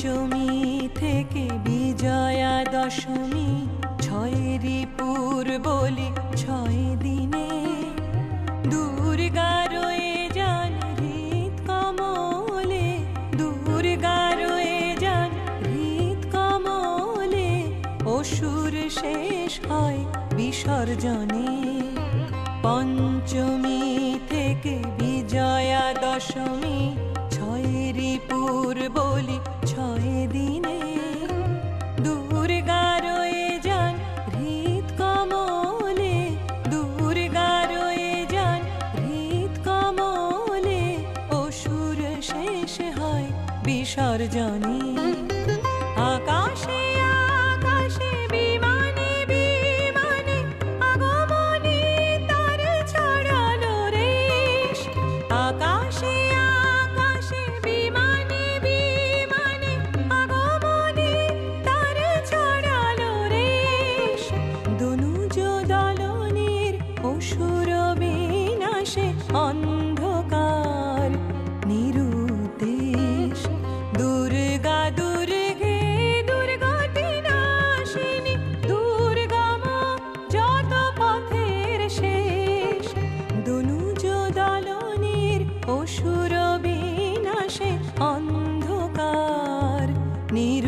পঞ্চমী থেকে বিজয়া দশমী, ছয়েরই পুর বলি 6 দিনে। দুর্গা রয়ে যান হৃদ কমলে, দুর্গা রয়ে যান হৃদ কমলে। অসুর শেষ হয় বিসর্জনে। পঞ্চমী থেকে বিজয়া দশমী, ছয়েরই পুর বলি 6 দিনে। দুর্গা রয়ে যান হৃদ কমলে, দুর্গা রয়ে যান হৃদ কমলে। অসুর শেষ হয় বিসর্জনে। আকাশে আকাশে বিমানে বিমানে আগমনী তার ছড়ালো রেশ। আকাশে আকাশে বিমানে বিমানে আগমনী তার ছড়ালো রেশ। দনুজ দলনের অসুর বিনাশে অন্ধকার নিরুদ্দেশ। দুর্গা দুর্গে দুর্গতি নাশিনী, দুর্গম যত পথের শেষ। দনুজ দলনের অসুর বিনাশে অন্ধকার নিরুদ্দেশ।